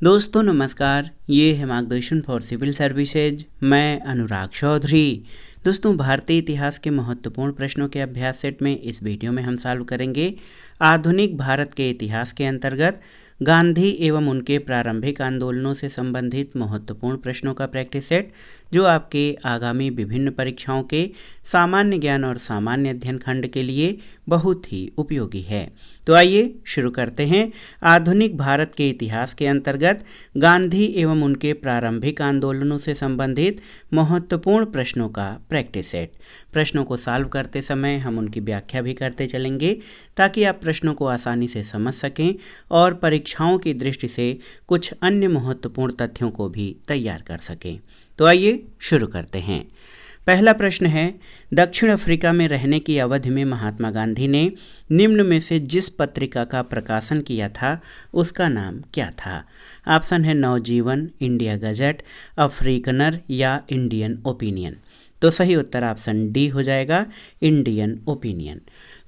दोस्तों नमस्कार, ये है मार्गदर्शन फॉर सिविल सर्विसेज। मैं अनुराग चौधरी। दोस्तों, भारतीय इतिहास के महत्वपूर्ण प्रश्नों के अभ्यास सेट में इस वीडियो में हम सॉल्व करेंगे आधुनिक भारत के इतिहास के अंतर्गत गांधी एवं उनके प्रारंभिक आंदोलनों से संबंधित महत्वपूर्ण प्रश्नों का प्रैक्टिस सेट, जो आपके आगामी विभिन्न परीक्षाओं के सामान्य ज्ञान और सामान्य अध्ययन खंड के लिए बहुत ही उपयोगी है। तो आइए शुरू करते हैं आधुनिक भारत के इतिहास के अंतर्गत गांधी एवं उनके प्रारंभिक आंदोलनों से संबंधित महत्वपूर्ण प्रश्नों का प्रैक्टिस सेट। प्रश्नों को सॉल्व करते समय हम उनकी व्याख्या भी करते चलेंगे ताकि आप प्रश्नों को आसानी से समझ सकें और परीक्षाओं की दृष्टि से कुछ अन्य महत्वपूर्ण तथ्यों को भी तैयार कर सकें। तो आइए शुरू करते हैं। पहला प्रश्न है, दक्षिण अफ्रीका में रहने की अवधि में महात्मा गांधी ने निम्न में से जिस पत्रिका का प्रकाशन किया था उसका नाम क्या था? ऑप्शन है नवजीवन, इंडिया गजट, अफ्रीकनर या इंडियन ओपिनियन। तो सही उत्तर ऑप्शन डी हो जाएगा, इंडियन ओपिनियन।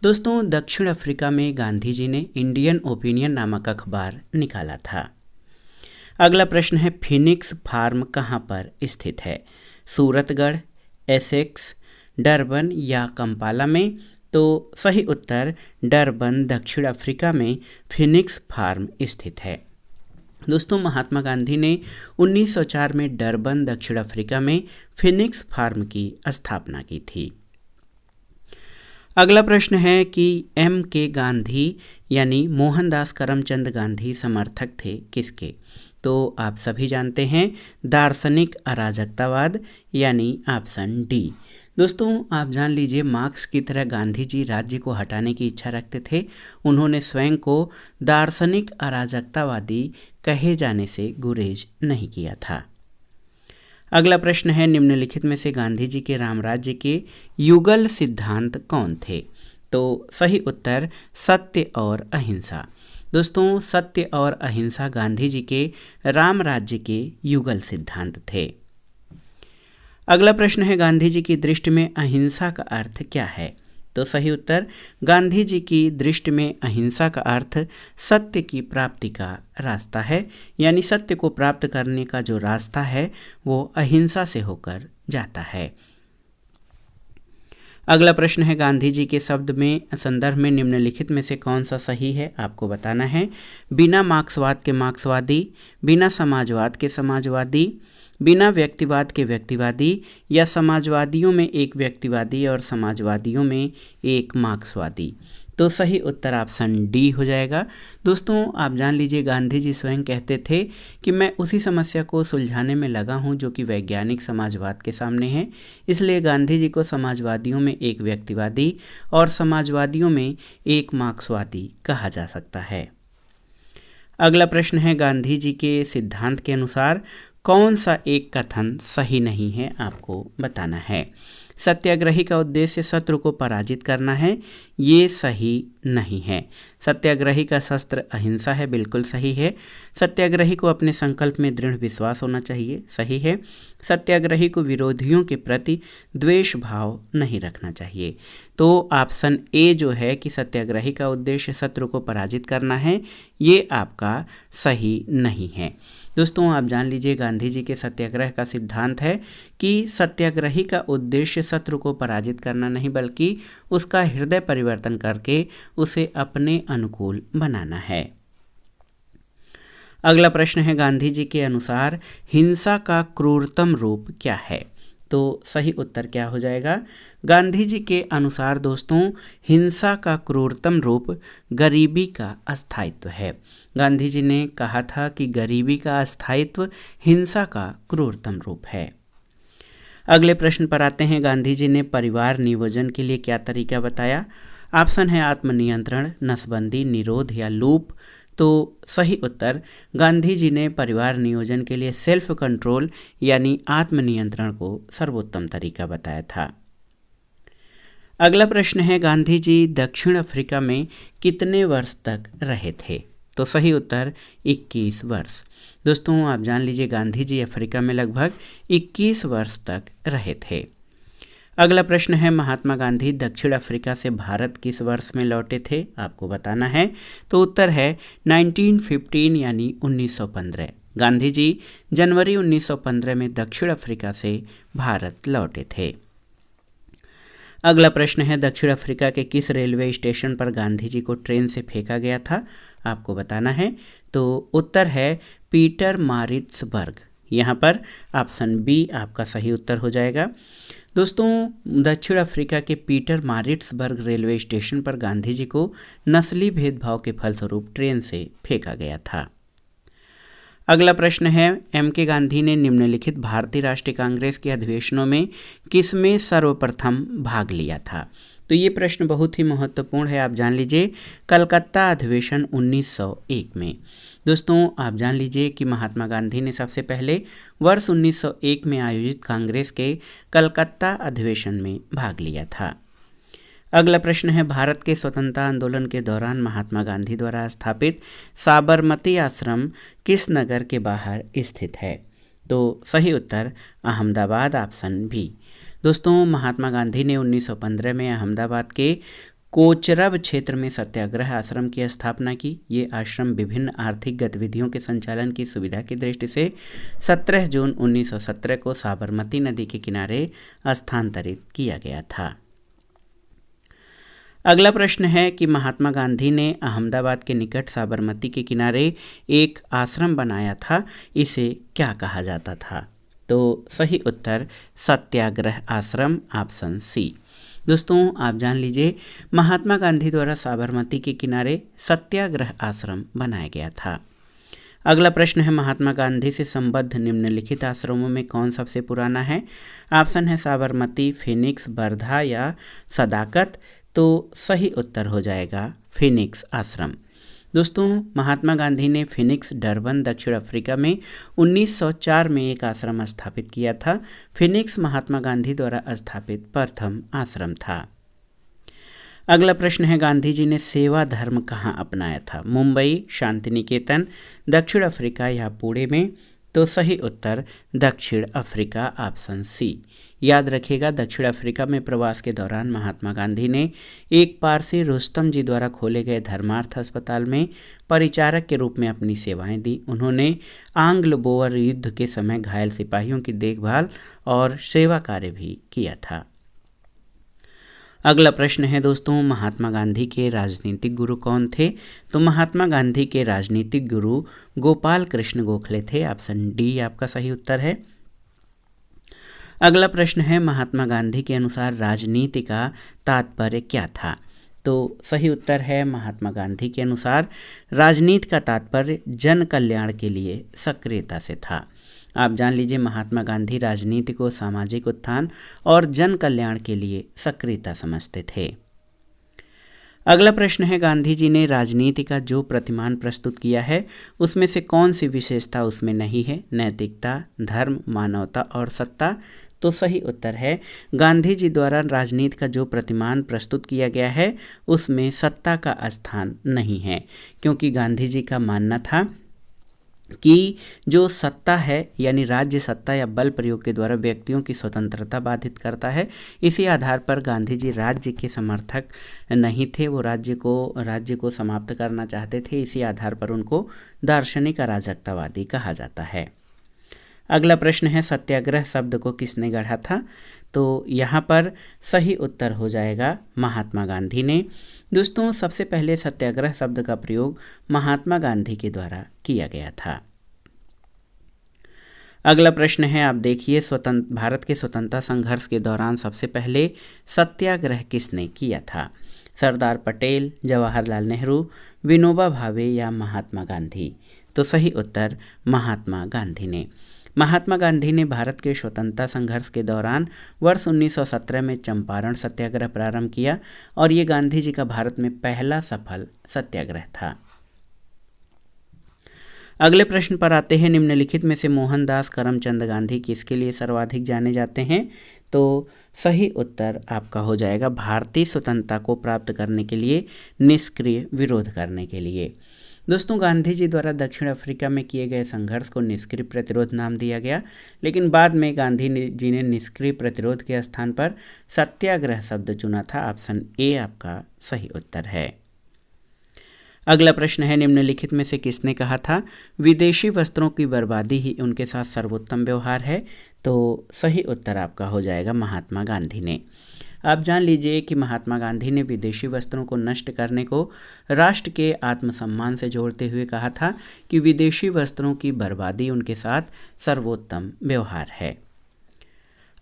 दोस्तों, दक्षिण अफ्रीका में गांधी जी ने इंडियन ओपिनियन नामक अखबार निकाला था। अगला प्रश्न है, फिनिक्स फार्म कहाँ पर स्थित है? सूरतगढ़, एसेक्स, डरबन या कंपाला में? तो सही उत्तर डरबन, दक्षिण अफ्रीका में फिनिक्स फार्म स्थित है। दोस्तों, महात्मा गांधी ने 1904 में डरबन, दक्षिण अफ्रीका में फिनिक्स फार्म की स्थापना की थी। अगला प्रश्न है कि एम के गांधी यानी मोहनदास करमचंद गांधी समर्थक थे किसके? तो आप सभी जानते हैं, दार्शनिक अराजकतावाद यानी ऑप्शन डी। दोस्तों, आप जान लीजिए, मार्क्स की तरह गांधी जी राज्य को हटाने की इच्छा रखते थे। उन्होंने स्वयं को दार्शनिक अराजकतावादी कहे जाने से गुरेज नहीं किया था। अगला प्रश्न है, निम्नलिखित में से गांधी जी के रामराज्य के युगल सिद्धांत कौन थे? तो सही उत्तर सत्य और अहिंसा। दोस्तों, सत्य और अहिंसा गांधी जी के राम राज्य के युगल सिद्धांत थे। अगला प्रश्न है, गांधी जी की दृष्टि में अहिंसा का अर्थ क्या है? तो सही उत्तर गांधी जी की दृष्टि में अहिंसा का अर्थ सत्य की प्राप्ति का रास्ता है, यानी सत्य को प्राप्त करने का जो रास्ता है वो अहिंसा से होकर जाता है। अगला प्रश्न है, गांधी जी के शब्द में संदर्भ में निम्नलिखित में से कौन सा सही है? आपको बताना है। बिना मार्क्सवाद के मार्क्सवादी, बिना समाजवाद के समाजवादी, बिना व्यक्तिवाद के व्यक्तिवादी या समाजवादियों में एक व्यक्तिवादी और समाजवादियों में एक मार्क्सवादी। तो सही उत्तर ऑप्शन डी हो जाएगा। दोस्तों, आप जान लीजिए, गांधी जी स्वयं कहते थे कि मैं उसी समस्या को सुलझाने में लगा हूं जो कि वैज्ञानिक समाजवाद के सामने है। इसलिए गांधी जी को समाजवादियों में एक व्यक्तिवादी और समाजवादियों में एक मार्क्सवादी कहा जा सकता है। अगला प्रश्न है, गांधी जी के सिद्धांत के अनुसार कौन सा एक कथन सही नहीं है? आपको बताना है। सत्याग्रही का उद्देश्य शत्रु को पराजित करना है, ये सही नहीं है। सत्याग्रही का शस्त्र अहिंसा है, बिल्कुल सही है। सत्याग्रही को अपने संकल्प में दृढ़ विश्वास होना चाहिए, सही है। सत्याग्रही को विरोधियों के प्रति द्वेष भाव नहीं रखना चाहिए। तो ऑप्शन ए जो है कि सत्याग्रही का उद्देश्य शत्रु को पराजित करना है, ये आपका सही नहीं है। दोस्तों, आप जान लीजिए, गांधी जी के सत्याग्रह का सिद्धांत है कि सत्याग्रही का उद्देश्य शत्रु को पराजित करना नहीं, बल्कि उसका हृदय परिवर्तन करके उसे अपने अनुकूल बनाना है। अगला प्रश्न है, गांधी जी के अनुसार हिंसा का क्रूरतम रूप क्या है? तो सही उत्तर क्या हो जाएगा? गांधी जी के अनुसार दोस्तों, हिंसा का क्रूरतम रूप गरीबी का अस्थायित्व है। गांधी जी ने कहा था कि गरीबी का अस्थायित्व हिंसा का क्रूरतम रूप है। अगले प्रश्न पर आते हैं, गांधी जी ने परिवार नियोजन के लिए क्या तरीका बताया? ऑप्शन है आत्मनियंत्रण, नसबंदी, निरोध या लूप। तो सही उत्तर गांधी जी ने परिवार नियोजन के लिए सेल्फ कंट्रोल यानी आत्मनियंत्रण को सर्वोत्तम तरीका बताया था। अगला प्रश्न है, गांधी जी दक्षिण अफ्रीका में कितने वर्ष तक रहे थे? तो सही उत्तर 21 वर्ष। दोस्तों, आप जान लीजिए, गांधी जी अफ्रीका में लगभग 21 वर्ष तक रहे थे। अगला प्रश्न है, महात्मा गांधी दक्षिण अफ्रीका से भारत किस वर्ष में लौटे थे? आपको बताना है। तो उत्तर है 1915 यानी 1915। गांधी जी जनवरी 1915 में दक्षिण अफ्रीका से भारत लौटे थे। अगला प्रश्न है, दक्षिण अफ्रीका के किस रेलवे स्टेशन पर गांधी जी को ट्रेन से फेंका गया था, आपको बताना है। तो उत्तर है पीटरमारिट्सबर्ग। यहाँ पर ऑप्शन बी आपका सही उत्तर हो जाएगा। दोस्तों, दक्षिण अफ्रीका के पीटरमारिट्सबर्ग रेलवे स्टेशन पर गांधी जी को नस्ली भेदभाव के फलस्वरूप ट्रेन से फेंका गया था। अगला प्रश्न है, एम के गांधी ने निम्नलिखित भारतीय राष्ट्रीय कांग्रेस के अधिवेशनों में किसमें सर्वप्रथम भाग लिया था। तो ये प्रश्न बहुत ही महत्वपूर्ण है, आप जान लीजिए। कलकत्ता अधिवेशन 1901 में। दोस्तों, आप जान लीजिए कि महात्मा गांधी ने सबसे पहले वर्ष 1901 में आयोजित कांग्रेस के कलकत्ता अधिवेशन में भाग लिया था। अगला प्रश्न है, भारत के स्वतंत्रता आंदोलन के दौरान महात्मा गांधी द्वारा स्थापित साबरमती आश्रम किस नगर के बाहर स्थित है। तो सही उत्तर अहमदाबाद, ऑप्शन बी। दोस्तों, महात्मा गांधी ने 1915 में अहमदाबाद के कोचरब क्षेत्र में सत्याग्रह आश्रम की स्थापना की। ये आश्रम विभिन्न आर्थिक गतिविधियों के संचालन की सुविधा की दृष्टि से 17 जून 1917 को साबरमती नदी के किनारे स्थानांतरित किया गया था। अगला प्रश्न है कि महात्मा गांधी ने अहमदाबाद के निकट साबरमती के किनारे एक आश्रम बनाया था, इसे क्या कहा जाता था। तो सही उत्तर सत्याग्रह आश्रम, ऑप्शन सी। दोस्तों, आप जान लीजिए महात्मा गांधी द्वारा साबरमती के किनारे सत्याग्रह आश्रम बनाया गया था। अगला प्रश्न है, महात्मा गांधी से संबद्ध निम्नलिखित आश्रमों में कौन सबसे पुराना है। ऑप्शन है साबरमती, फिनिक्स, वर्धा या सदाकत। तो सही उत्तर हो जाएगा फिनिक्स आश्रम। दोस्तों, महात्मा गांधी ने फिनिक्स, डरबन, दक्षिण अफ्रीका में 1904 में एक आश्रम स्थापित किया था। फिनिक्स महात्मा गांधी द्वारा स्थापित प्रथम आश्रम था। अगला प्रश्न है, गांधी जी ने सेवा धर्म कहाँ अपनाया था। मुंबई, शांति निकेतन, दक्षिण अफ्रीका या पुणे में। तो सही उत्तर दक्षिण अफ्रीका, ऑप्शन सी। याद रखिएगा, दक्षिण अफ्रीका में प्रवास के दौरान महात्मा गांधी ने एक पारसी रुस्तम जी द्वारा खोले गए धर्मार्थ अस्पताल में परिचारक के रूप में अपनी सेवाएं दी। उन्होंने आंग्ल बोअर युद्ध के समय घायल सिपाहियों की देखभाल और सेवा कार्य भी किया था। अगला प्रश्न है दोस्तों, महात्मा गांधी के राजनीतिक गुरु कौन थे। तो महात्मा गांधी के राजनीतिक गुरु गोपाल कृष्ण गोखले थे, ऑप्शन डी आपका सही उत्तर है। अगला प्रश्न है, महात्मा गांधी के अनुसार राजनीति का तात्पर्य क्या था। तो सही उत्तर है, महात्मा गांधी के अनुसार राजनीति का तात्पर्य जन कल्याण के लिए सक्रियता से था। आप जान लीजिए, महात्मा गांधी राजनीति को सामाजिक उत्थान और जन कल्याण के लिए सक्रियता समझते थे। अगला प्रश्न है, गांधी जी ने राजनीति का जो प्रतिमान प्रस्तुत किया है उसमें से कौन सी विशेषता उसमें नहीं है। नैतिकता, धर्म, मानवता और सत्ता। तो सही उत्तर है, गांधी जी द्वारा राजनीति का जो प्रतिमान प्रस्तुत किया गया है उसमें सत्ता का स्थान नहीं है, क्योंकि गांधी जी का मानना था कि जो सत्ता है यानी राज्य सत्ता या बल प्रयोग के द्वारा व्यक्तियों की स्वतंत्रता बाधित करता है। इसी आधार पर गांधी जी राज्य के समर्थक नहीं थे, वो राज्य को समाप्त करना चाहते थे। इसी आधार पर उनको दार्शनिक अराजकतावादी कहा जाता है। अगला प्रश्न है, सत्याग्रह शब्द को किसने गढ़ा था। तो यहाँ पर सही उत्तर हो जाएगा महात्मा गांधी ने। दोस्तों, सबसे पहले सत्याग्रह शब्द का प्रयोग महात्मा गांधी के द्वारा किया गया था। अगला प्रश्न है, आप देखिए, भारत के स्वतंत्रता संघर्ष के दौरान सबसे पहले सत्याग्रह किसने किया था। सरदार पटेल, जवाहरलाल नेहरू, विनोबा भावे या महात्मा गांधी। तो सही उत्तर महात्मा गांधी ने। महात्मा गांधी ने भारत के स्वतंत्रता संघर्ष के दौरान वर्ष 1917 में चंपारण सत्याग्रह प्रारंभ किया और ये गांधी जी का भारत में पहला सफल सत्याग्रह था। अगले प्रश्न पर आते हैं, निम्नलिखित में से मोहनदास करमचंद गांधी किसके लिए सर्वाधिक जाने जाते हैं। तो सही उत्तर आपका हो जाएगा भारतीय स्वतंत्रता को प्राप्त करने के लिए निष्क्रिय विरोध करने के लिए। दोस्तों, गांधी जी द्वारा दक्षिण अफ्रीका में किए गए संघर्ष को निष्क्रिय प्रतिरोध नाम दिया गया, लेकिन बाद में गांधी जी ने निष्क्रिय प्रतिरोध के स्थान पर सत्याग्रह शब्द चुना था। ऑप्शन ए आपका सही उत्तर है। अगला प्रश्न है, निम्नलिखित में से किसने कहा था विदेशी वस्त्रों की बर्बादी ही उनके साथ सर्वोत्तम व्यवहार है? तो सही उत्तर आपका हो जाएगा महात्मा गांधी ने। आप जान लीजिए कि महात्मा गांधी ने विदेशी वस्त्रों को नष्ट करने को राष्ट्र के आत्मसम्मान से जोड़ते हुए कहा था कि विदेशी वस्त्रों की बर्बादी उनके साथ सर्वोत्तम व्यवहार है।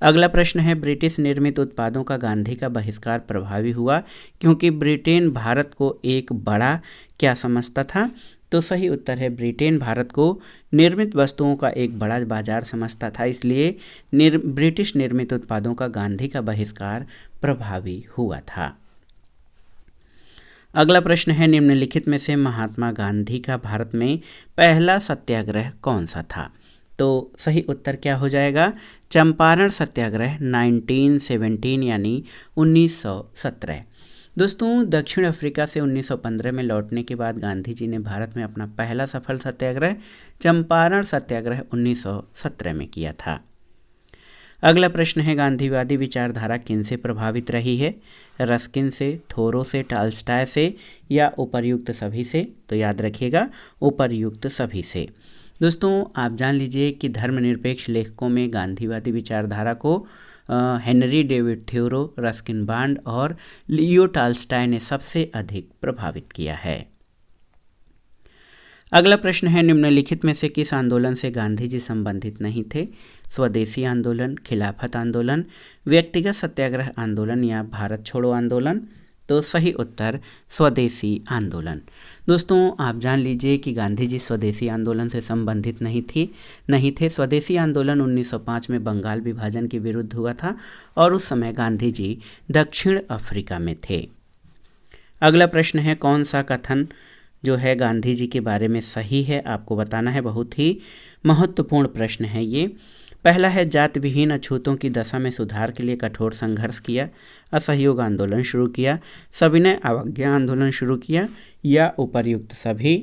अगला प्रश्न है, ब्रिटिश निर्मित उत्पादों का गांधी का बहिष्कार प्रभावी हुआ क्योंकि ब्रिटेन भारत को एक बड़ा क्या समझता था? तो सही उत्तर है, ब्रिटेन भारत को निर्मित वस्तुओं का एक बड़ा बाजार समझता था, इसलिए ब्रिटिश निर्मित उत्पादों का गांधी का बहिष्कार प्रभावी हुआ था। अगला प्रश्न है, निम्नलिखित में से महात्मा गांधी का भारत में पहला सत्याग्रह कौन सा था? तो सही उत्तर क्या हो जाएगा? चंपारण सत्याग्रह 1917 यानी 1917। दोस्तों, दक्षिण अफ्रीका से 1915 में लौटने के बाद गांधी जी ने भारत में अपना पहला सफल सत्याग्रह चंपारण सत्याग्रह 1917 में किया था। अगला प्रश्न है, गांधीवादी विचारधारा किन से प्रभावित रही है? रस्किन से, थोरो से, टॉल्स्टॉय से या उपर्युक्त सभी से? तो याद रखिएगा, उपर्युक्त सभी से। दोस्तों, आप जान लीजिए कि धर्मनिरपेक्ष लेखकों में गांधीवादी विचारधारा को हेनरी डेविड थ्योरो, रस्किन बॉन्ड और लियो टॉल्स्टॉय ने सबसे अधिक प्रभावित किया है। अगला प्रश्न है, निम्नलिखित में से किस आंदोलन से गांधी जी संबंधित नहीं थे? स्वदेशी आंदोलन, खिलाफत आंदोलन, व्यक्तिगत सत्याग्रह आंदोलन या भारत छोड़ो आंदोलन? तो सही उत्तर स्वदेशी आंदोलन। दोस्तों, आप जान लीजिए कि गांधी जी स्वदेशी आंदोलन से संबंधित नहीं थे। स्वदेशी आंदोलन 1905 में बंगाल विभाजन के विरुद्ध हुआ था और उस समय गांधी जी दक्षिण अफ्रीका में थे। अगला प्रश्न है, कौन सा कथन जो है गांधी जी के बारे में सही है? आपको बताना है, बहुत ही महत्वपूर्ण प्रश्न है ये। पहला है, जाति विहीन अछूतों की दशा में सुधार के लिए कठोर संघर्ष किया, असहयोग आंदोलन शुरू किया, सविनय अवज्ञा आंदोलन शुरू किया या उपर्युक्त सभी?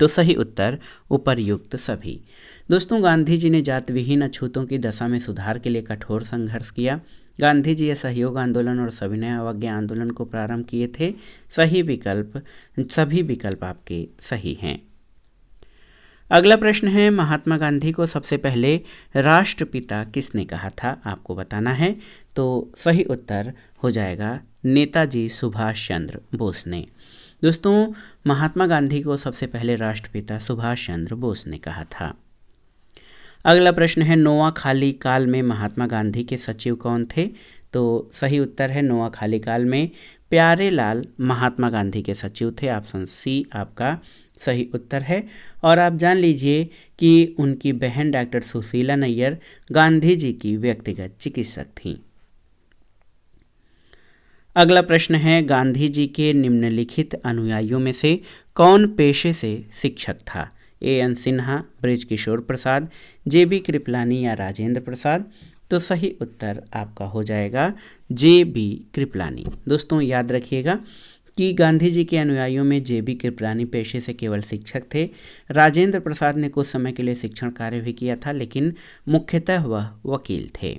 तो सही उत्तर उपर्युक्त सभी। दोस्तों, गांधी जी ने जाति विहीन अछूतों की दशा में सुधार के लिए कठोर संघर्ष किया। गांधी जी असहयोग आंदोलन और सविनय अवज्ञा आंदोलन को प्रारंभ किए थे। सभी विकल्प आपके सही हैं। अगला प्रश्न है, महात्मा गांधी को सबसे पहले राष्ट्रपिता किसने कहा था? आपको बताना है। तो सही उत्तर हो जाएगा नेताजी सुभाष चंद्र बोस ने। दोस्तों, महात्मा गांधी को सबसे पहले राष्ट्रपिता सुभाष चंद्र बोस ने कहा था। अगला प्रश्न है, नोआखाली काल में महात्मा गांधी के सचिव कौन थे? तो सही उत्तर है, नोआखाली काल में प्यारेलाल महात्मा गांधी के सचिव थे। ऑप्शन सी आपका सही उत्तर है। और आप जान लीजिए कि उनकी बहन डॉक्टर सुशीला नैयर गांधी जी की व्यक्तिगत चिकित्सक थीं। अगला प्रश्न है, गांधी जी के निम्नलिखित अनुयायियों में से कौन पेशे से शिक्षक था? एएन सिन्हा, बृजकिशोर प्रसाद, जेबी कृपलानी या राजेंद्र प्रसाद? तो सही उत्तर आपका हो जाएगा जेबी कृपलानी। दोस्तों, याद रखिएगा कि गांधी जी के अनुयायियों में जेबी कृपलानी पेशे से केवल शिक्षक थे। राजेंद्र प्रसाद ने कुछ समय के लिए शिक्षण कार्य भी किया था, लेकिन मुख्यतः वह वकील थे।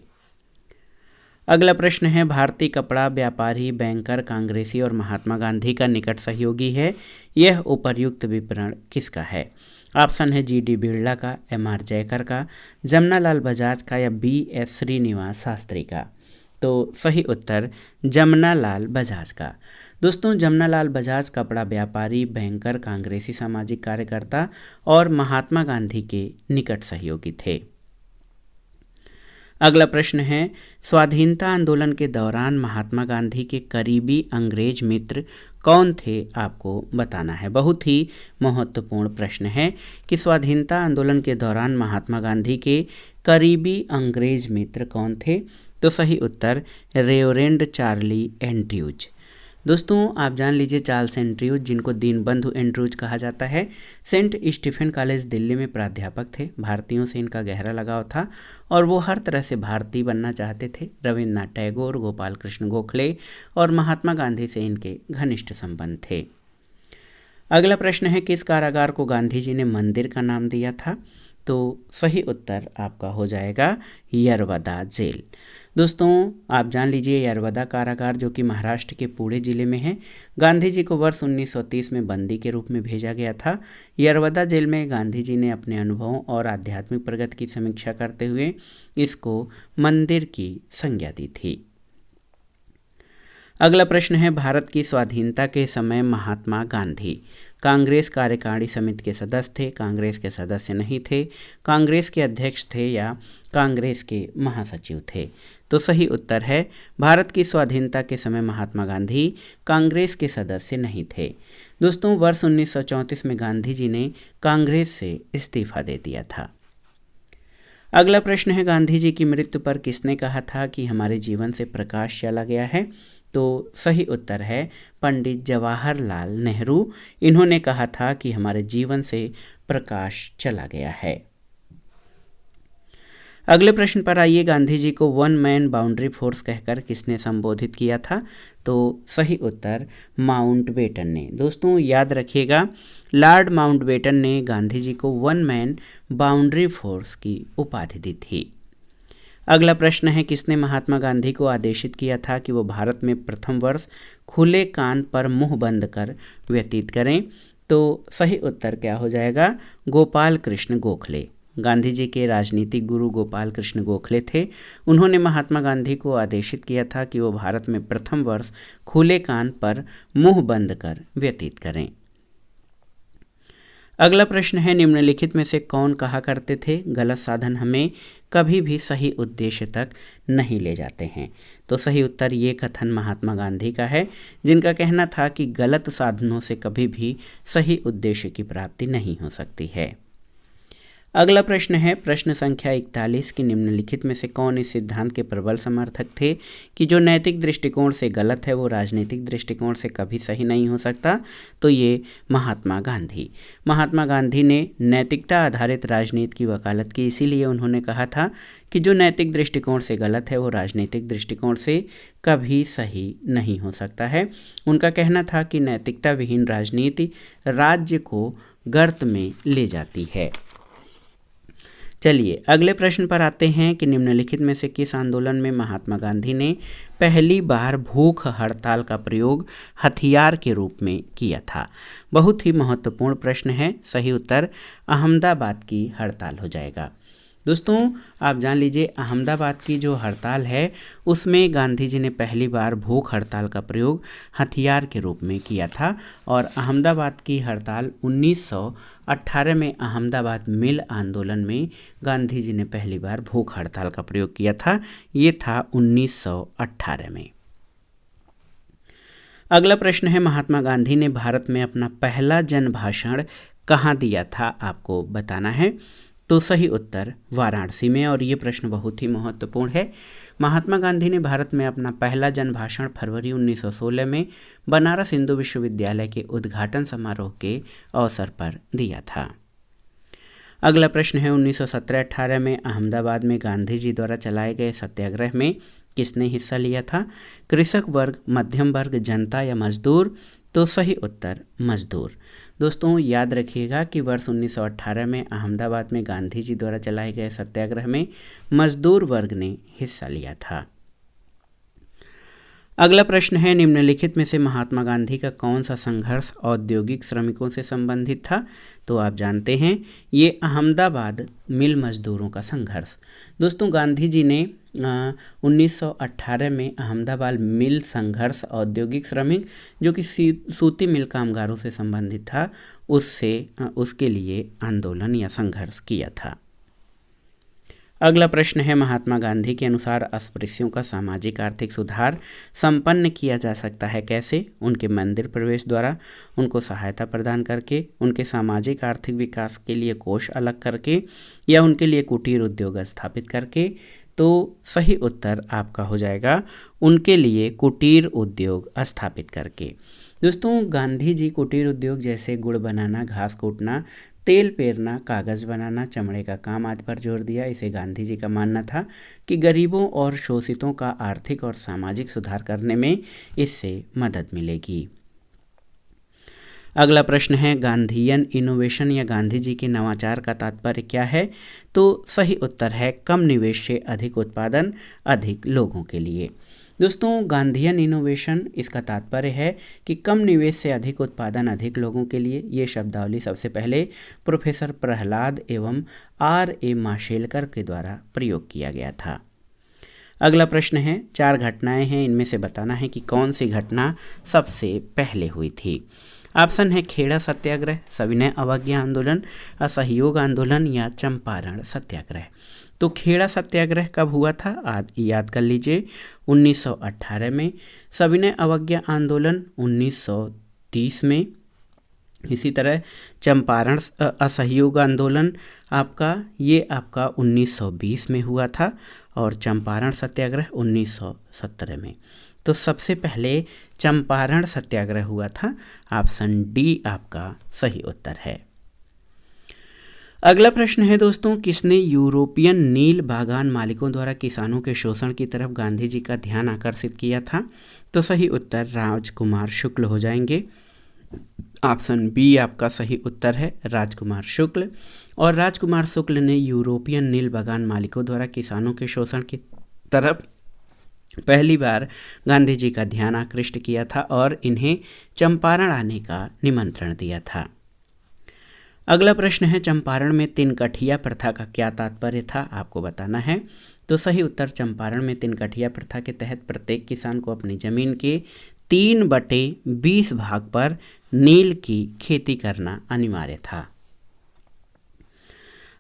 अगला प्रश्न है, भारतीय कपड़ा व्यापारी, बैंकर, कांग्रेसी और महात्मा गांधी का निकट सहयोगी है। यह उपर्युक्त विवरण किसका है? ऑप्शन है जीडी बिरला का, एमआर जयकर का, जमनालाल बजाज का या बीएस श्रीनिवास शास्त्री का? तो सही उत्तर जमनालाल बजाज का। दोस्तों, जमनालाल बजाज कपड़ा व्यापारी, बैंकर, कांग्रेसी सामाजिक कार्यकर्ता और महात्मा गांधी के निकट सहयोगी थे। अगला प्रश्न है, स्वाधीनता आंदोलन के दौरान महात्मा गांधी के करीबी अंग्रेज मित्र कौन थे? आपको बताना है। बहुत ही महत्वपूर्ण प्रश्न है कि स्वाधीनता आंदोलन के दौरान महात्मा गांधी के करीबी अंग्रेज मित्र कौन थे? तो सही उत्तर रेवरेंड चार्ली एंड्रयूज। दोस्तों, आप जान लीजिए चार्ल्स एंड्रयूज, जिनको दीनबंधु एंड्रयूज कहा जाता है, सेंट स्टीफन कॉलेज दिल्ली में प्राध्यापक थे। भारतीयों से इनका गहरा लगाव था और वो हर तरह से भारतीय बनना चाहते थे। रविन्द्रनाथ टैगोर, गोपाल कृष्ण गोखले और महात्मा गांधी से इनके घनिष्ठ संबंध थे। अगला प्रश्न है, किस कारागार को गांधी जी ने मंदिर का नाम दिया था? तो सही उत्तर आपका हो जाएगा यरवदा जेल। दोस्तों आप जान लीजिए यरवदा कारागार जो कि महाराष्ट्र के पुणे जिले में है, गांधी जी को वर्ष 1930 में बंदी के रूप में भेजा गया था। यरवदा जेल में गांधी जी ने अपने अनुभवों और आध्यात्मिक प्रगति की समीक्षा करते हुए इसको मंदिर की संज्ञा दी थी। अगला प्रश्न है, भारत की स्वाधीनता के समय महात्मा गांधी कांग्रेस कार्यकारिणी समिति के सदस्य थे, कांग्रेस के सदस्य नहीं थे, कांग्रेस के अध्यक्ष थे या कांग्रेस के महासचिव थे? तो सही उत्तर है भारत की स्वाधीनता के समय महात्मा गांधी कांग्रेस के सदस्य नहीं थे। दोस्तों वर्ष 1934 में गांधी जी ने कांग्रेस से इस्तीफा दे दिया था। अगला प्रश्न है, गांधी जी की मृत्यु पर किसने कहा था कि हमारे जीवन से प्रकाश चला गया है? तो सही उत्तर है पंडित जवाहरलाल नेहरू। इन्होंने कहा था कि हमारे जीवन से प्रकाश चला गया है। अगले प्रश्न पर आइए, गांधी जी को वन मैन बाउंड्री फोर्स कहकर किसने संबोधित किया था? तो सही उत्तर माउंटबेटन ने। दोस्तों याद रखिएगा, लॉर्ड माउंटबेटन ने गांधी जी को वन मैन बाउंड्री फोर्स की उपाधि दी थी। अगला प्रश्न है, किसने महात्मा गांधी को आदेशित किया था कि वो भारत में प्रथम वर्ष खुले कान पर मुंह बंद कर व्यतीत करें? तो सही उत्तर क्या हो जाएगा? गोपाल कृष्ण गोखले। गांधी जी के राजनीतिक गुरु गोपाल कृष्ण गोखले थे। उन्होंने महात्मा गांधी को आदेशित किया था कि वो भारत में प्रथम वर्ष खुले कान पर मुंह बंद कर व्यतीत करें। अगला प्रश्न है, निम्नलिखित में से कौन कहा करते थे गलत साधन हमें कभी भी सही उद्देश्य तक नहीं ले जाते हैं? तो सही उत्तर ये कथन महात्मा गांधी का है, जिनका कहना था कि गलत साधनों से कभी भी सही उद्देश्य की प्राप्ति नहीं हो सकती है। अगला प्रश्न है, प्रश्न संख्या 41 की निम्नलिखित में से कौन इस सिद्धांत के प्रबल समर्थक थे कि जो नैतिक दृष्टिकोण से गलत है वो राजनीतिक दृष्टिकोण से कभी सही नहीं हो सकता? तो ये महात्मा गांधी। महात्मा गांधी ने नैतिकता आधारित राजनीति की वकालत की, इसीलिए उन्होंने कहा था कि जो नैतिक दृष्टिकोण से गलत है वो राजनीतिक दृष्टिकोण से कभी सही नहीं हो सकता है। उनका कहना था कि नैतिकता विहीन राजनीति राज्य को गर्त में ले जाती है। चलिए अगले प्रश्न पर आते हैं कि निम्नलिखित में से किस आंदोलन में महात्मा गांधी ने पहली बार भूख हड़ताल का प्रयोग हथियार के रूप में किया था? बहुत ही महत्वपूर्ण प्रश्न है। सही उत्तर अहमदाबाद की हड़ताल हो जाएगा। दोस्तों आप जान लीजिए, अहमदाबाद की जो हड़ताल है उसमें गांधी जी ने पहली बार भूख हड़ताल का प्रयोग हथियार के रूप में किया था। और अहमदाबाद की हड़ताल 1918 में अहमदाबाद मिल आंदोलन में गांधी जी ने पहली बार भूख हड़ताल का प्रयोग किया था। ये था 1918 में। अगला प्रश्न है, महात्मा गांधी ने भारत में अपना पहला जन भाषण कहाँ दिया था? आपको बताना है। तो सही उत्तर वाराणसी में। और ये प्रश्न बहुत ही महत्वपूर्ण है। महात्मा गांधी ने भारत में अपना पहला जन भाषण फरवरी 1916 में बनारस हिंदू विश्वविद्यालय के उद्घाटन समारोह के अवसर पर दिया था। अगला प्रश्न है, 1917-18 में अहमदाबाद में गांधी जी द्वारा चलाए गए सत्याग्रह में किसने हिस्सा लिया था? कृषक वर्ग, मध्यम वर्ग, जनता या मजदूर? तो सही उत्तर मजदूर। दोस्तों याद रखिएगा कि वर्ष 1918 में अहमदाबाद में गांधी जी द्वारा चलाए गए सत्याग्रह में मजदूर वर्ग ने हिस्सा लिया था। अगला प्रश्न है, निम्नलिखित में से महात्मा गांधी का कौन सा संघर्ष औद्योगिक श्रमिकों से संबंधित था? तो आप जानते हैं ये अहमदाबाद मिल मजदूरों का संघर्ष। दोस्तों गांधी जी ने 1918 में अहमदाबाद मिल संघर्ष औद्योगिक श्रमिक जो कि सूती मिल कामगारों से संबंधित था उसके लिए आंदोलन या संघर्ष किया था। अगला प्रश्न है, महात्मा गांधी के अनुसार अस्पृश्यों का सामाजिक आर्थिक सुधार संपन्न किया जा सकता है कैसे? उनके मंदिर प्रवेश द्वारा, उनको सहायता प्रदान करके, उनके सामाजिक आर्थिक विकास के लिए कोष अलग करके या उनके लिए कुटीर उद्योग स्थापित करके? तो सही उत्तर आपका हो जाएगा उनके लिए कुटीर उद्योग स्थापित करके। दोस्तों गांधी जी कुटीर उद्योग जैसे गुड़ बनाना, घास कूटना, तेल पेरना, कागज़ बनाना, चमड़े का काम आदि पर जोर दिया। इसे गांधी जी का मानना था कि गरीबों और शोषितों का आर्थिक और सामाजिक सुधार करने में इससे मदद मिलेगी। अगला प्रश्न है गांधीयन इनोवेशन या गांधी जी के नवाचार का तात्पर्य क्या है? तो सही उत्तर है कम निवेश से अधिक उत्पादन अधिक लोगों के लिए। दोस्तों गांधीयन इनोवेशन इसका तात्पर्य है कि कम निवेश से अधिक उत्पादन अधिक लोगों के लिए। ये शब्दावली सबसे पहले प्रोफेसर प्रहलाद एवं R.A. माशेलकर के द्वारा प्रयोग किया गया था। अगला प्रश्न है 4 घटनाएं हैं, इनमें से बताना है कि कौन सी घटना सबसे पहले हुई थी। ऑप्शन है खेड़ा सत्याग्रह, सविनय अवज्ञा आंदोलन, असहयोग आंदोलन या चंपारण सत्याग्रह। तो खेड़ा सत्याग्रह कब हुआ था? याद कर लीजिए 1918 में। सविनय अवज्ञा आंदोलन 1930 में। इसी तरह चंपारण असहयोग आंदोलन आपका 1920 में हुआ था और चंपारण सत्याग्रह 1917 में। तो सबसे पहले चंपारण सत्याग्रह हुआ था। ऑप्शन डी आपका सही उत्तर है। अगला प्रश्न है दोस्तों, किसने यूरोपियन नील बागान मालिकों द्वारा किसानों के शोषण की तरफ गांधी जी का ध्यान आकर्षित किया था? तो सही उत्तर राजकुमार शुक्ल हो जाएंगे। ऑप्शन बी आपका सही उत्तर है राजकुमार शुक्ल। और राजकुमार शुक्ल ने यूरोपियन नील बागान मालिकों द्वारा किसानों के शोषण की तरफ पहली बार गांधी जी का ध्यान आकृष्ट किया था और इन्हें चंपारण आने का निमंत्रण दिया था। अगला प्रश्न है चंपारण में तिनकठिया प्रथा का क्या तात्पर्य था? आपको बताना है। तो सही उत्तर चंपारण में तिनकठिया प्रथा के तहत प्रत्येक किसान को अपनी जमीन के 3/20 भाग पर नील की खेती करना अनिवार्य था।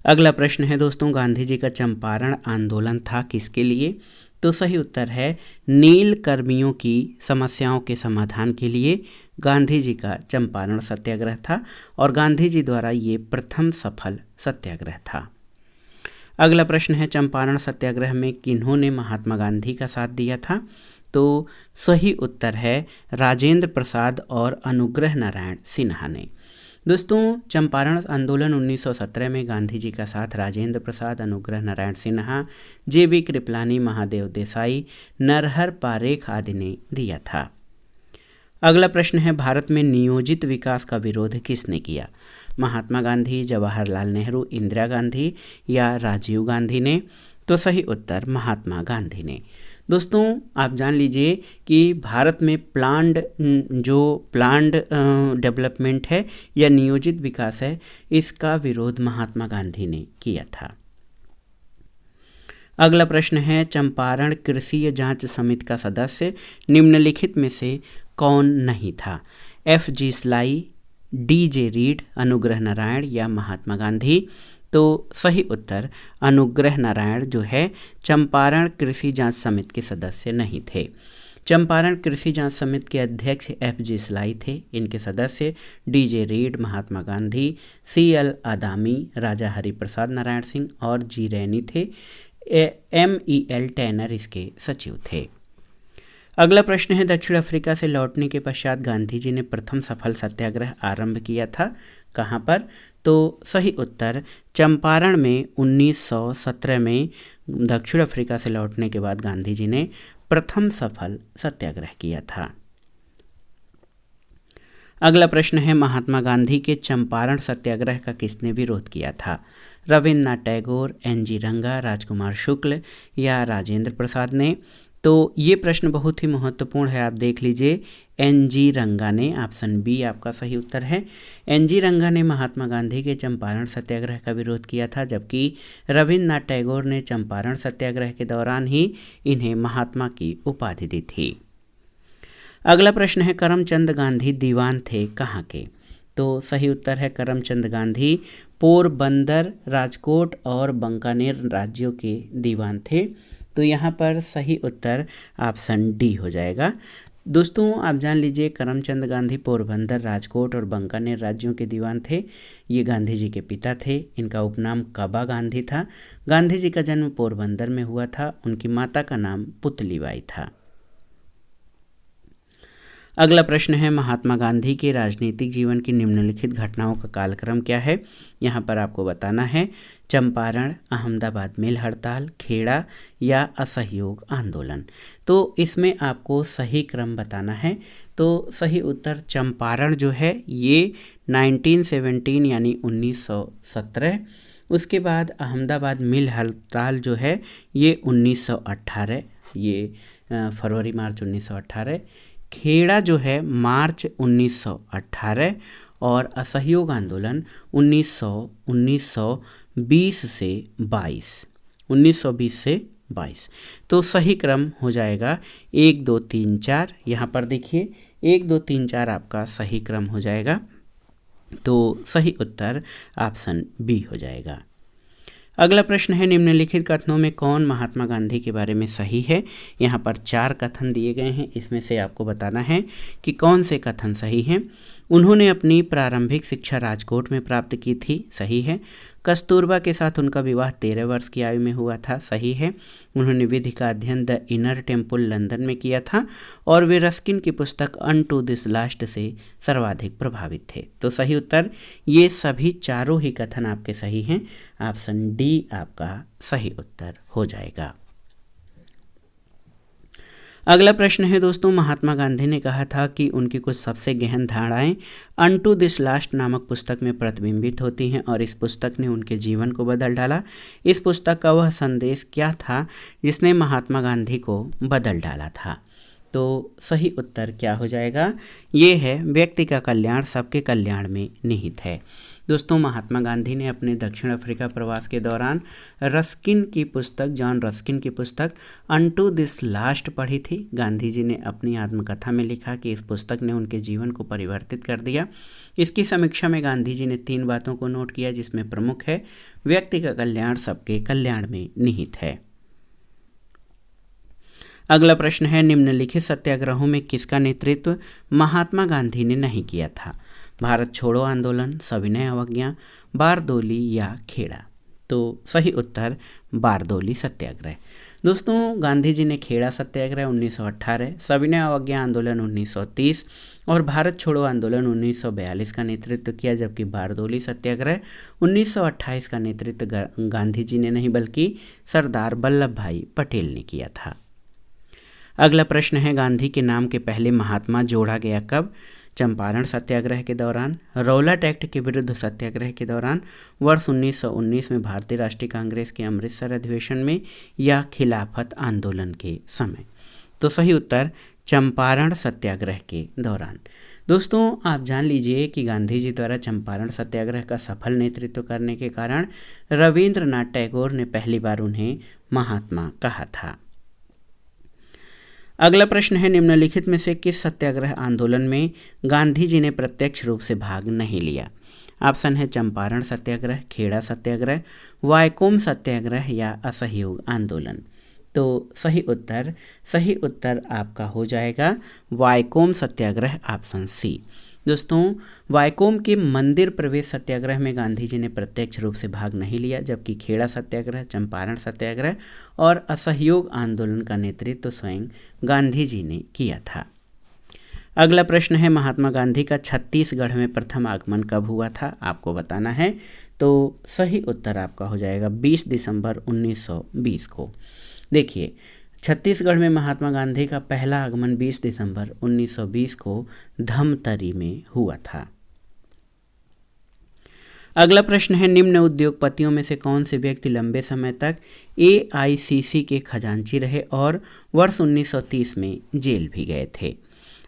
अगला प्रश्न है दोस्तों, गांधी जी का चंपारण आंदोलन था किसके लिए? तो सही उत्तर है नील कर्मियों की समस्याओं के समाधान के लिए गांधी जी का चंपारण सत्याग्रह था और गांधी जी द्वारा ये प्रथम सफल सत्याग्रह था। अगला प्रश्न है चंपारण सत्याग्रह में किन्होंने महात्मा गांधी का साथ दिया था? तो सही उत्तर है राजेंद्र प्रसाद और अनुग्रह नारायण सिन्हा ने। दोस्तों चंपारण आंदोलन 1917 में गांधी जी का साथ राजेंद्र प्रसाद, अनुग्रह नारायण सिन्हा, JB कृपलानी, महादेव देसाई, नरहर पारेख आदि ने दिया था। अगला प्रश्न है भारत में नियोजित विकास का विरोध किसने किया? महात्मा गांधी, जवाहरलाल नेहरू, इंदिरा गांधी या राजीव गांधी ने? तो सही उत्तर महात्मा गांधी ने। दोस्तों आप जान लीजिए कि भारत में प्लान्ड डेवलपमेंट है या नियोजित विकास है, इसका विरोध महात्मा गांधी ने किया था। अगला प्रश्न है चंपारण कृषि जांच समिति का सदस्य निम्नलिखित में से कौन नहीं था? FG sly, DJ read, Anugrah Narayan या महात्मा गांधी? तो सही उत्तर अनुग्रह नारायण जो है चंपारण कृषि जांच समिति के सदस्य नहीं थे। चंपारण कृषि जांच समिति के अध्यक्ष FG स्लाई थे। इनके सदस्य DJ read, Mahatma Gandhi, CL आदामी, राजा हरिप्रसाद नारायण सिंह और G रैनी थे। MEL टैनर इसके सचिव थे। अगला प्रश्न है दक्षिण अफ्रीका से लौटने के पश्चात गांधी जी ने प्रथम सफल सत्याग्रह आरंभ किया था, कहाँ पर? तो सही उत्तर चंपारण में 1917 में दक्षिण अफ्रीका से लौटने के बाद गांधी जी ने प्रथम सफल सत्याग्रह किया था। अगला प्रश्न है महात्मा गांधी के चंपारण सत्याग्रह का किसने विरोध किया था? रविन्द्रनाथ टैगोर, NG रंगा, राजकुमार शुक्ल या राजेंद्र प्रसाद ने? तो ये प्रश्न बहुत ही महत्वपूर्ण है, आप देख लीजिए। NG रंगा ने, ऑप्शन बी आपका सही उत्तर है। NG रंगा ने महात्मा गांधी के चंपारण सत्याग्रह का विरोध किया था, जबकि रविन्द्रनाथ टैगोर ने चंपारण सत्याग्रह के दौरान ही इन्हें महात्मा की उपाधि दी थी। अगला प्रश्न है करमचंद गांधी दीवान थे कहाँ के? तो सही उत्तर है करमचंद गांधी पोरबंदर, राजकोट और बंकानेर राज्यों के दीवान थे। तो यहाँ पर सही उत्तर ऑप्शन डी हो जाएगा। दोस्तों आप जान लीजिए करमचंद गांधी पोरबंदर, राजकोट और बंकानेर राज्यों के दीवान थे। ये गांधी जी के पिता थे। इनका उपनाम कबा गांधी था। गांधी जी का जन्म पोरबंदर में हुआ था। उनकी माता का नाम पुतलीबाई था। अगला प्रश्न है महात्मा गांधी के राजनीतिक जीवन की निम्नलिखित घटनाओं का कालक्रम क्या है। यहाँ पर आपको बताना है चंपारण, अहमदाबाद मिल हड़ताल, खेड़ा या असहयोग आंदोलन। तो इसमें आपको सही क्रम बताना है। तो सही उत्तर चंपारण जो है ये 1917 यानी 1917। उसके बाद अहमदाबाद मिल हड़ताल जो है ये 1918, ये फरवरी मार्च 1918। खेड़ा जो है मार्च 1918 और असहयोग आंदोलन 1920 से 22। तो सही क्रम हो जाएगा 1 2 3 4। यहाँ पर देखिए 1 2 3 4 आपका सही क्रम हो जाएगा। तो सही उत्तर ऑप्शन बी हो जाएगा। अगला प्रश्न है निम्नलिखित कथनों में कौन महात्मा गांधी के बारे में सही है। यहाँ पर 4 कथन दिए गए हैं, इसमें से आपको बताना है कि कौन से कथन सही हैं। उन्होंने अपनी प्रारंभिक शिक्षा राजकोट में प्राप्त की थी, सही है। कस्तूरबा के साथ उनका विवाह 13 वर्ष की आयु में हुआ था, सही है। उन्होंने विधि का अध्ययन द इनर टेम्पल लंदन में किया था और वे रस्किन की पुस्तक अनटू दिस लास्ट से सर्वाधिक प्रभावित थे। तो सही उत्तर ये सभी चारों ही कथन आपके सही हैं। ऑप्शन डी आपका सही उत्तर हो जाएगा। अगला प्रश्न है दोस्तों, महात्मा गांधी ने कहा था कि उनकी कुछ सबसे गहन धारणाएं अनटू दिस लास्ट नामक पुस्तक में प्रतिबिंबित होती हैं और इस पुस्तक ने उनके जीवन को बदल डाला। इस पुस्तक का वह संदेश क्या था जिसने महात्मा गांधी को बदल डाला था। तो सही उत्तर क्या हो जाएगा, ये है व्यक्ति का कल्याण सबके कल्याण में निहित है। दोस्तों महात्मा गांधी ने अपने दक्षिण अफ्रीका प्रवास के दौरान जॉन रस्किन की पुस्तक अनटू दिस लास्ट पढ़ी थी। गांधी जी ने अपनी आत्मकथा में लिखा कि इस पुस्तक ने उनके जीवन को परिवर्तित कर दिया। इसकी समीक्षा में गांधी जी ने 3 बातों को नोट किया, जिसमें प्रमुख है व्यक्ति का कल्याण सबके कल्याण में निहित है। अगला प्रश्न है निम्नलिखित सत्याग्रहों में किसका नेतृत्व महात्मा गांधी ने नहीं किया था। भारत छोड़ो आंदोलन, सविनय अवज्ञा, बारदोली या खेड़ा। तो सही उत्तर बारदोली सत्याग्रह। दोस्तों गांधी जी ने खेड़ा सत्याग्रह 1918, सविनय अवज्ञा आंदोलन 1930 और भारत छोड़ो आंदोलन 1942 का नेतृत्व किया, जबकि बारदोली सत्याग्रह 1928 का नेतृत्व गांधी जी ने नहीं बल्कि सरदार वल्लभ भाई पटेल ने किया था। अगला प्रश्न है गांधी के नाम के पहले महात्मा जोड़ा गया कब। चंपारण सत्याग्रह के दौरान, रौलट एक्ट के विरुद्ध सत्याग्रह के दौरान, वर्ष 1919 में भारतीय राष्ट्रीय कांग्रेस के अमृतसर अधिवेशन में या खिलाफत आंदोलन के समय। तो सही उत्तर चंपारण सत्याग्रह के दौरान। दोस्तों आप जान लीजिए कि गांधी जी द्वारा चंपारण सत्याग्रह का सफल नेतृत्व करने के कारण रविंद्रनाथ टैगोर ने पहली बार उन्हें महात्मा कहा था। अगला प्रश्न है निम्नलिखित में से किस सत्याग्रह आंदोलन में गांधी जी ने प्रत्यक्ष रूप से भाग नहीं लिया। ऑप्शन है चंपारण सत्याग्रह, खेड़ा सत्याग्रह, वायकोम सत्याग्रह या असहयोग आंदोलन। तो सही उत्तर आपका हो जाएगा वायकोम सत्याग्रह, ऑप्शन सी। दोस्तों वायकोम के मंदिर प्रवेश सत्याग्रह में गांधी जी ने प्रत्यक्ष रूप से भाग नहीं लिया, जबकि खेड़ा सत्याग्रह, चंपारण सत्याग्रह और असहयोग आंदोलन का नेतृत्व स्वयं गांधी जी ने किया था। अगला प्रश्न है महात्मा गांधी का छत्तीसगढ़ में प्रथम आगमन कब हुआ था, आपको बताना है। तो सही उत्तर आपका हो जाएगा 20 दिसंबर 1920 को। देखिए छत्तीसगढ़ में महात्मा गांधी का पहला आगमन 20 दिसंबर 1920 को धमतरी में हुआ था। अगला प्रश्न है निम्न उद्योगपतियों में से कौन से व्यक्ति लंबे समय तक AICC के खजांची रहे और वर्ष 1930 में जेल भी गए थे।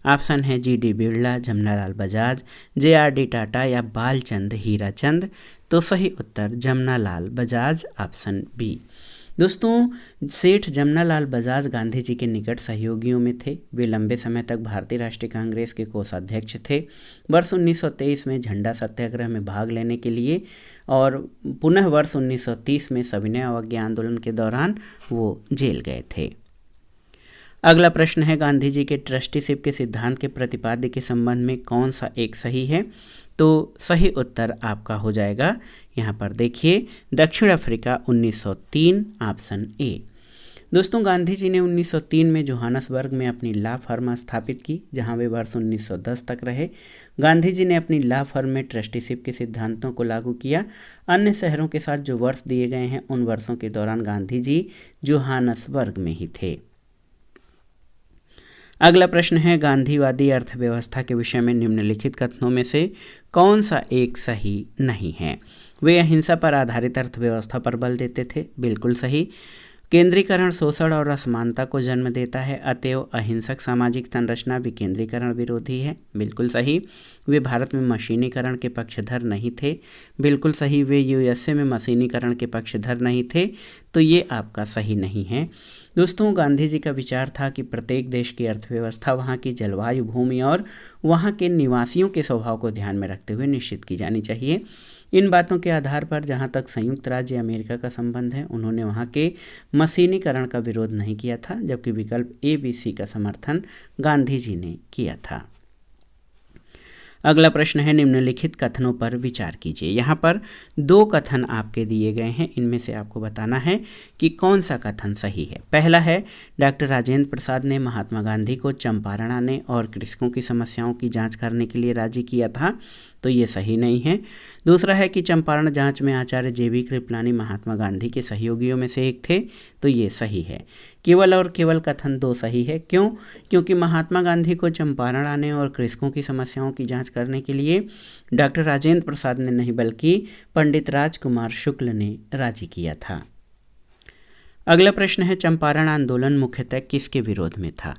ऑप्शन है GD बिरला, जमनालाल बजाज, JRD टाटा या बालचंद हीराचंद। तो सही उत्तर जमनालाल बजाज, ऑप्शन बी। दोस्तों सेठ जमनालाल बजाज गांधी जी के निकट सहयोगियों में थे। वे लंबे समय तक भारतीय राष्ट्रीय कांग्रेस के कोषाध्यक्ष थे। वर्ष 1923 में झंडा सत्याग्रह में भाग लेने के लिए और पुनः वर्ष 1930 में सविनय अवज्ञा आंदोलन के दौरान वो जेल गए थे। अगला प्रश्न है गांधी जी के ट्रस्टीशिप के सिद्धांत के प्रतिपाद्य के संबंध में कौन सा एक सही है। तो सही उत्तर आपका हो जाएगा, यहाँ पर देखिए दक्षिण अफ्रीका 1903, ऑप्शन ए। दोस्तों गांधी जी ने 1903 में जोहानसबर्ग में अपनी लॉ फर्म स्थापित की, जहां वे वर्ष 1910 तक रहे। गांधी जी ने अपनी लॉ फर्म में ट्रस्टीशिप के सिद्धांतों को लागू किया। अन्य शहरों के साथ जो वर्ष दिए गए हैं उन वर्षों के दौरान गांधी जी जोहानसबर्ग में ही थे। अगला प्रश्न है, गांधीवादी अर्थव्यवस्था के विषय में निम्नलिखित कथनों में से कौन सा एक सही नहीं है? वे अहिंसा पर आधारित अर्थव्यवस्था पर बल देते थे, बिल्कुल सही। केंद्रीकरण शोषण और असमानता को जन्म देता है, अतएव अहिंसक सामाजिक संरचना विकेंद्रीकरण विरोधी है, बिल्कुल सही। वे भारत में मशीनीकरण के पक्षधर नहीं थे, बिल्कुल सही। वे यूएसए में मशीनीकरण के पक्षधर नहीं थे, तो ये आपका सही नहीं है। दोस्तों गांधी जी का विचार था कि प्रत्येक देश की अर्थव्यवस्था वहाँ की जलवायु, भूमि और वहाँ के निवासियों के स्वभाव को ध्यान में रखते हुए निश्चित की जानी चाहिए। इन बातों के आधार पर जहाँ तक संयुक्त राज्य अमेरिका का संबंध है, उन्होंने वहाँ के मशीनीकरण का विरोध नहीं किया था, जबकि विकल्प ABC का समर्थन गांधी जी ने किया था। अगला प्रश्न है, निम्नलिखित कथनों पर विचार कीजिए। यहाँ पर 2 कथन आपके दिए गए हैं, इनमें से आपको बताना है कि कौन सा कथन सही है। पहला है, डॉक्टर राजेंद्र प्रसाद ने महात्मा गांधी को चंपारण आने और कृषकों की समस्याओं की जांच करने के लिए राजी किया था, तो ये सही नहीं है। दूसरा है कि चंपारण जांच में आचार्य JB कृपलानी महात्मा गांधी के सहयोगियों में से एक थे, तो ये सही है। केवल और केवल कथन 2 सही है। क्यों? क्योंकि महात्मा गांधी को चंपारण आने और कृषकों की समस्याओं की जांच करने के लिए डॉक्टर राजेंद्र प्रसाद ने नहीं बल्कि पंडित राजकुमार शुक्ल ने राजी किया था। अगला प्रश्न है, चंपारण आंदोलन मुख्यतः किसके विरोध में था?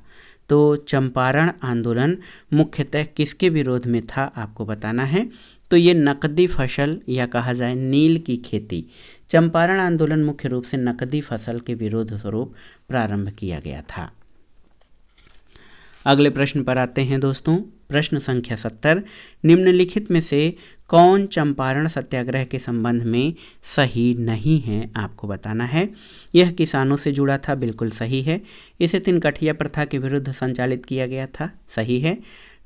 तो चंपारण आंदोलन मुख्यतः किसके विरोध में था आपको बताना है। तो ये नकदी फसल या कहा जाए नील की खेती, चंपारण आंदोलन मुख्य रूप से नकदी फसल के विरोध स्वरूप प्रारंभ किया गया था। अगले प्रश्न पर आते हैं दोस्तों। प्रश्न संख्या 70, निम्नलिखित में से कौन चंपारण सत्याग्रह के संबंध में सही नहीं है आपको बताना है। यह किसानों से जुड़ा था, बिल्कुल सही है। इसे तिनकठिया प्रथा के विरुद्ध संचालित किया गया था, सही है।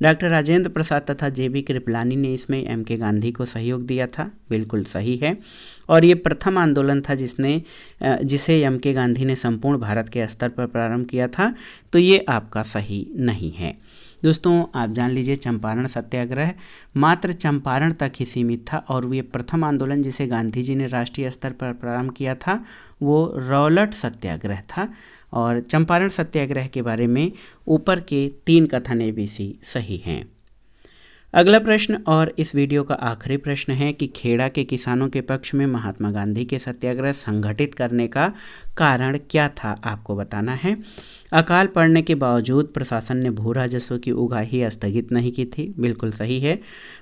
डॉक्टर राजेंद्र प्रसाद तथा JB कृपलानी ने इसमें MK गांधी को सहयोग दिया था, बिल्कुल सही है। और ये प्रथम आंदोलन था जिसे MK गांधी ने संपूर्ण भारत के स्तर पर प्रारंभ किया था, तो ये आपका सही नहीं है। दोस्तों आप जान लीजिए, चंपारण सत्याग्रह मात्र चंपारण तक ही सीमित था और ये प्रथम आंदोलन जिसे गांधी जी ने राष्ट्रीय स्तर पर प्रारंभ किया था वो रौलट सत्याग्रह था। और चंपारण सत्याग्रह के बारे में ऊपर के 3 कथन ABC सही हैं। अगला प्रश्न और इस वीडियो का आखिरी प्रश्न है कि खेड़ा के किसानों के पक्ष में महात्मा गांधी के सत्याग्रह संगठित करने का कारण क्या था आपको बताना है। अकाल पड़ने के बावजूद प्रशासन ने भू राजस्व की उगाही स्थगित नहीं की थी, बिल्कुल सही है।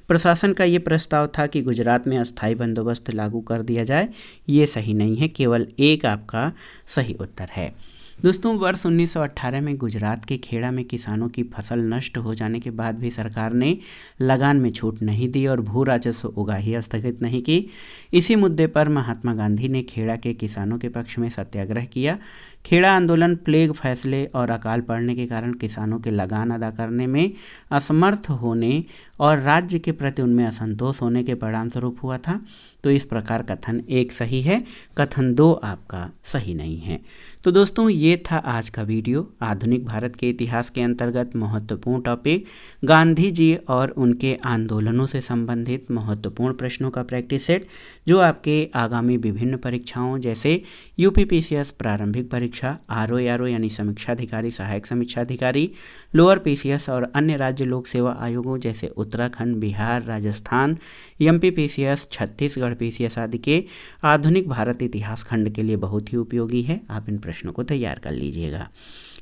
प्रशासन का ये प्रस्ताव था कि गुजरात में अस्थायी बंदोबस्त लागू कर दिया जाए, ये सही नहीं है, केवल एक आपका सही उत्तर है। दोस्तों वर्ष 1918 में गुजरात के खेड़ा में किसानों की फसल नष्ट हो जाने के बाद भी सरकार ने लगान में छूट नहीं दी और भू राजस्व उगाही स्थगित नहीं की। इसी मुद्दे पर महात्मा गांधी ने खेड़ा के किसानों के पक्ष में सत्याग्रह किया। खेड़ा आंदोलन प्लेग फैसले और अकाल पड़ने के कारण किसानों के लगान अदा करने में असमर्थ होने और राज्य के प्रति उनमें असंतोष होने के परिणामस्वरूप हुआ था, तो इस प्रकार कथन 1 सही है, कथन 2 आपका सही नहीं है। तो दोस्तों ये था आज का वीडियो, आधुनिक भारत के इतिहास के अंतर्गत महत्वपूर्ण टॉपिक गांधी जी और उनके आंदोलनों से संबंधित महत्वपूर्ण प्रश्नों का प्रैक्टिस सेट, जो आपके आगामी विभिन्न परीक्षाओं जैसे UPPCS प्रारंभिक परीक्षा, RO यानी समीक्षा अधिकारी, सहायक समीक्षा अधिकारी, लोअर PCS और अन्य राज्य लोक सेवा आयोगों जैसे उत्तराखंड, बिहार, राजस्थान, MPPCS, छत्तीसगढ़ PCS आदि के आधुनिक भारत इतिहास खंड के लिए बहुत ही उपयोगी है। आप इन प्रश्नों को तैयार कर लीजिएगा।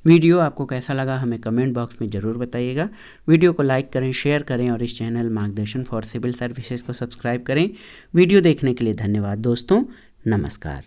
वीडियो आपको कैसा लगा हमें कमेंट बॉक्स में ज़रूर बताइएगा। वीडियो को लाइक करें, शेयर करें और इस चैनल मार्गदर्शन फॉर सिविल सर्विसेज को सब्सक्राइब करें। वीडियो देखने के लिए धन्यवाद दोस्तों, नमस्कार।